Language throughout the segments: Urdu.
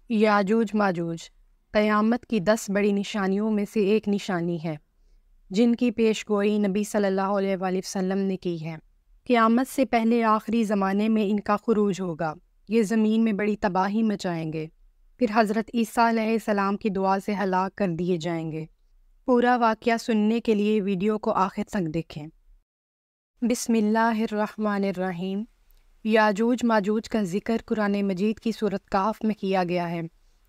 یاجوج ماجوج قیامت کی 10 بڑی نشانیوں میں سے ایک نشانی ہے جن کی پیش گوئی نبی صلی اللہ علیہ وآلہ وسلم نے کی ہے۔ قیامت سے پہلے آخری زمانے میں ان کا خروج ہوگا، یہ زمین میں بڑی تباہی مچائیں گے، پھر حضرت عیسیٰ علیہ السلام کی دعا سے ہلاک کر دیے جائیں گے۔ پورا واقعہ سننے کے لیے ویڈیو کو آخر تک دیکھیں۔ بسم اللہ الرحمن الرحیم۔ یاجوج ماجوج کا ذکر قرآن مجید کی سورۃ کہف میں کیا گیا ہے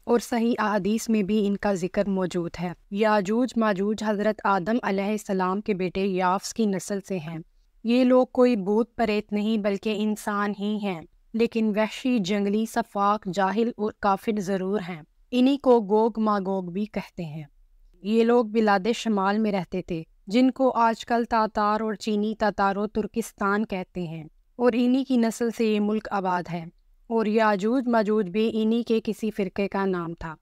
اور صحیح احادیث میں بھی ان کا ذکر موجود ہے۔ یاجوج ماجوج حضرت آدم علیہ السلام کے بیٹے یافس کی نسل سے ہیں۔ یہ لوگ کوئی بھوت پریت نہیں بلکہ انسان ہی ہیں، لیکن وحشی، جنگلی، سفاک، جاہل اور کافر ضرور ہیں۔ انہی کو گوگ ماگوگ بھی کہتے ہیں۔ یہ لوگ بلاد شمال میں رہتے تھے جن کو آج کل تاتار اور چینی تاتار و ترکستان کہتے ہیں، اور انہی کی نسل سے یہ ملک آباد ہے، اور یاجوج ماجوج بھی انہی کے کسی فرقے کا نام تھا۔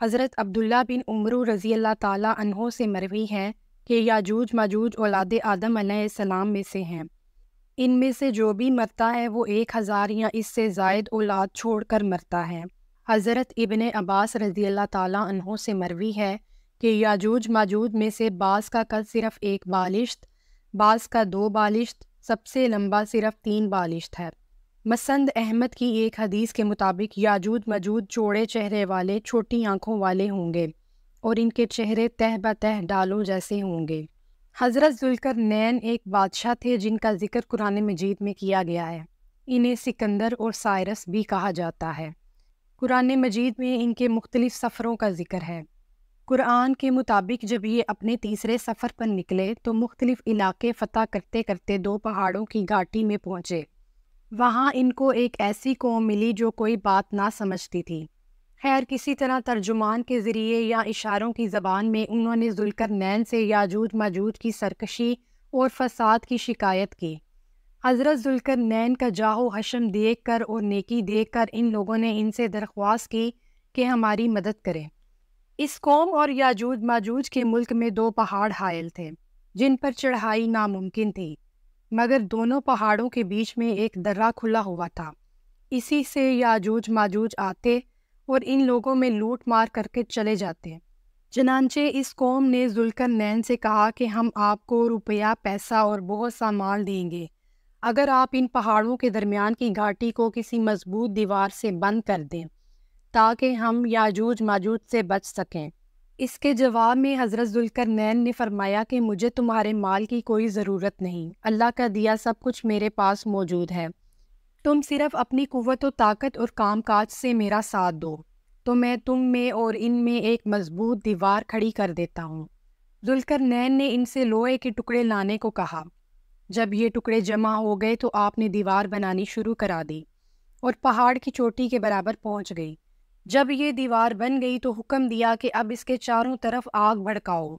حضرت عبداللہ بن عمرو رضی اللہ تعالیٰ عنہ سے مروی ہے کہ یاجوج ماجوج اولاد آدم علیہ السلام میں سے ہیں۔ ان میں سے جو بھی مرتا ہے وہ 1000 یا اس سے زائد اولاد چھوڑ کر مرتا ہے۔ حضرت ابن عباس رضی اللہ تعالیٰ عنہ سے مروی ہے کہ یاجوج ماجوج میں سے بعض کا قد صرف 1 بالشت، بعض کا 2 بالشت، سب سے لمبا صرف 3 بالشت ہے۔ مسند احمد کی ایک حدیث کے مطابق یاجوج ماجوج چوڑے چہرے والے، چھوٹی آنکھوں والے ہوں گے اور ان کے چہرے تہ بتہ ڈالوں جیسے ہوں گے۔ حضرت ذوالقرنین ایک بادشاہ تھے جن کا ذکر قرآن مجید میں کیا گیا ہے۔ انہیں سکندر اور سائرس بھی کہا جاتا ہے۔ قرآن مجید میں ان کے مختلف سفروں کا ذکر ہے۔ قرآن کے مطابق جب یہ اپنے تیسرے سفر پر نکلے تو مختلف علاقے فتح کرتے کرتے 2 پہاڑوں کی گھاٹی میں پہنچے۔ وہاں ان کو ایک ایسی قوم ملی جو کوئی بات نہ سمجھتی تھی۔ خیر، کسی طرح ترجمان کے ذریعے یا اشاروں کی زبان میں انہوں نے ذوالقرنین سے یاجوج ماجوج کی سرکشی اور فساد کی شکایت کی۔ حضرت ذوالقرنین کا جاہ و حشم دیکھ کر اور نیکی دیکھ کر ان لوگوں نے ان سے درخواست کی کہ ہماری مدد کریں۔ اس قوم اور یاجوج ماجوج کے ملک میں 2 پہاڑ حائل تھے جن پر چڑھائی ناممکن تھی، مگر دونوں پہاڑوں کے بیچ میں ایک درہ کھلا ہوا تھا۔ اسی سے یاجوج ماجوج آتے اور ان لوگوں میں لوٹ مار کر کے چلے جاتے۔ چنانچہ اس قوم نے ذوالقرنین سے کہا کہ ہم آپ کو روپیہ، پیسہ اور بہت سا مال دیں گے اگر آپ ان پہاڑوں کے درمیان کی گھاٹی کو کسی مضبوط دیوار سے بند کر دیں تاکہ ہم یاجوج ماجوج سے بچ سکیں۔ اس کے جواب میں حضرت ذوالقرنین نے فرمایا کہ مجھے تمہارے مال کی کوئی ضرورت نہیں، اللہ کا دیا سب کچھ میرے پاس موجود ہے۔ تم صرف اپنی قوت و طاقت اور کام کاج سے میرا ساتھ دو تو میں تم میں اور ان میں ایک مضبوط دیوار کھڑی کر دیتا ہوں۔ ذوالقرنین نے ان سے لوہے کے ٹکڑے لانے کو کہا۔ جب یہ ٹکڑے جمع ہو گئے تو آپ نے دیوار بنانی شروع کرا دی اور پہاڑ کی چوٹی کے برابر پہنچ گئی۔ جب یہ دیوار بن گئی تو حکم دیا کہ اب اس کے چاروں طرف آگ بھڑکاؤ۔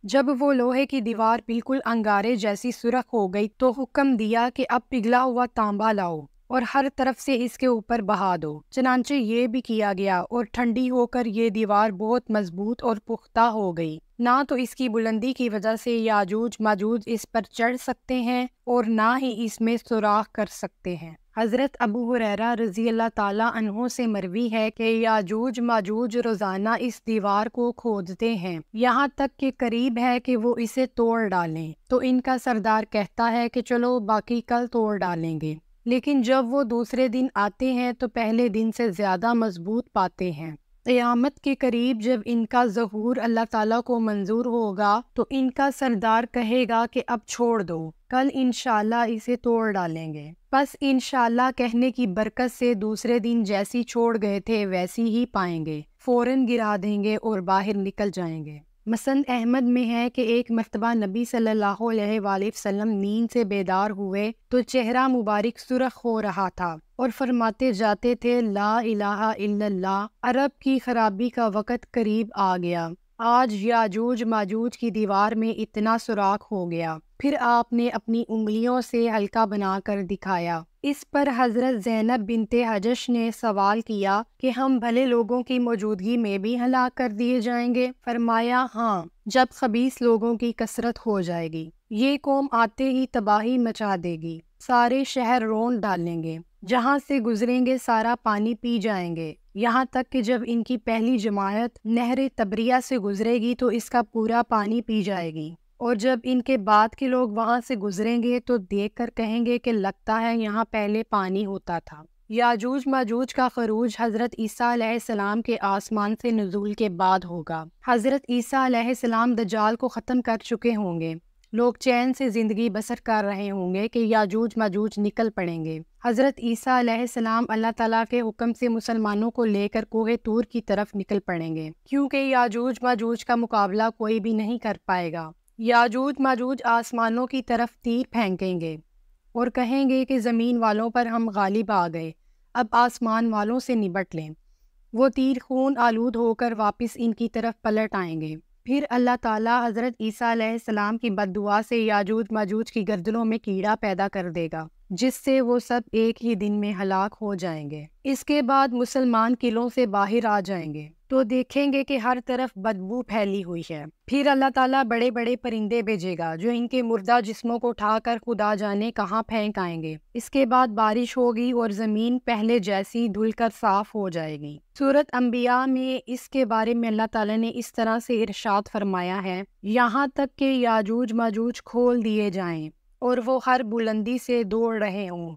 جب وہ لوہے کی دیوار بالکل انگارے جیسی سرخ ہو گئی تو حکم دیا کہ اب پگھلا ہوا تانبا لاؤ اور ہر طرف سے اس کے اوپر بہا دو۔ چنانچہ یہ بھی کیا گیا اور ٹھنڈی ہو کر یہ دیوار بہت مضبوط اور پختہ ہو گئی۔ نہ تو اس کی بلندی کی وجہ سے یاجوج ماجوج اس پر چڑھ سکتے ہیں اور نہ ہی اس میں سوراخ کر سکتے ہیں۔ حضرت ابو ہریرہ رضی اللہ تعالیٰ عنہ سے مروی ہے کہ یاجوج ماجوج روزانہ اس دیوار کو کھودتے ہیں، یہاں تک کہ قریب ہے کہ وہ اسے توڑ ڈالیں، تو ان کا سردار کہتا ہے کہ چلو باقی کل توڑ ڈالیں گے، لیکن جب وہ دوسرے دن آتے ہیں تو پہلے دن سے زیادہ مضبوط پاتے ہیں۔ قیامت کے قریب جب ان کا ظہور اللہ تعالیٰ کو منظور ہوگا تو ان کا سردار کہے گا کہ اب چھوڑ دو، کل انشاءاللہ اسے توڑ ڈالیں گے۔ بس انشاءاللہ کہنے کی برکت سے دوسرے دن جیسی چھوڑ گئے تھے ویسی ہی پائیں گے، فوراً گرا دیں گے اور باہر نکل جائیں گے۔ مسند احمد میں ہے کہ ایک مرتبہ نبی صلی اللہ علیہ وآلہ وسلم نیند سے بیدار ہوئے تو چہرہ مبارک سرخ ہو رہا تھا اور فرماتے جاتے تھے لا الہ الا اللہ، عرب کی خرابی کا وقت قریب آ گیا، آج یاجوج ماجوج کی دیوار میں اتنا سوراخ ہو گیا۔ پھر آپ نے اپنی انگلیوں سے حلقہ بنا کر دکھایا۔ اس پر حضرت زینب بنت حجش نے سوال کیا کہ ہم بھلے لوگوں کی موجودگی میں بھی ہلاک کر دیے جائیں گے؟ فرمایا ہاں، جب خبیث لوگوں کی کثرت ہو جائے گی۔ یہ قوم آتے ہی تباہی مچا دے گی، سارے شہر رون ڈالیں گے۔ جہاں سے گزریں گے سارا پانی پی جائیں گے، یہاں تک کہ جب ان کی پہلی جماعت نہر تبریہ سے گزرے گی تو اس کا پورا پانی پی جائے گی، اور جب ان کے بعد کے لوگ وہاں سے گزریں گے تو دیکھ کر کہیں گے کہ لگتا ہے یہاں پہلے پانی ہوتا تھا۔ یاجوج ماجوج کا خروج حضرت عیسیٰ علیہ السلام کے آسمان سے نزول کے بعد ہوگا۔ حضرت عیسیٰ علیہ السلام دجال کو ختم کر چکے ہوں گے، لوگ چین سے زندگی بسر کر رہے ہوں گے کہ یاجوج ماجوج نکل پڑیں گے۔ حضرت عیسیٰ علیہ السلام اللہ تعالیٰ کے حکم سے مسلمانوں کو لے کر کوہ طور کی طرف نکل پڑیں گے، کیونکہ یاجوج ماجوج کا مقابلہ کوئی بھی نہیں کر پائے گا۔ یاجوج ماجوج آسمانوں کی طرف تیر پھینکیں گے اور کہیں گے کہ زمین والوں پر ہم غالب آ گئے، اب آسمان والوں سے نبٹ لیں۔ وہ تیر خون آلود ہو کر واپس ان کی طرف پلٹ آئیں گے۔ پھر اللہ تعالیٰ حضرت عیسیٰ علیہ السلام کی بد دعا سے یاجوج ماجوج کی گردنوں میں کیڑا پیدا کر دے گا، جس سے وہ سب ایک ہی دن میں ہلاک ہو جائیں گے۔ اس کے بعد مسلمان قلعوں سے باہر آ جائیں گے تو دیکھیں گے کہ ہر طرف بدبو پھیلی ہوئی ہے۔ پھر اللہ تعالیٰ بڑے بڑے پرندے بھیجے گا جو ان کے مردہ جسموں کو اٹھا کر خدا جانے کہاں پھینک آئیں گے۔ اس کے بعد بارش ہوگی اور زمین پہلے جیسی دھل کر صاف ہو جائے گی۔ سورۃ انبیاء میں اس کے بارے میں اللہ تعالیٰ نے اس طرح سے ارشاد فرمایا ہے، یہاں تک کہ یاجوج ماجوج کھول دیے جائیں اور وہ ہر بلندی سے دوڑ رہے ہوں۔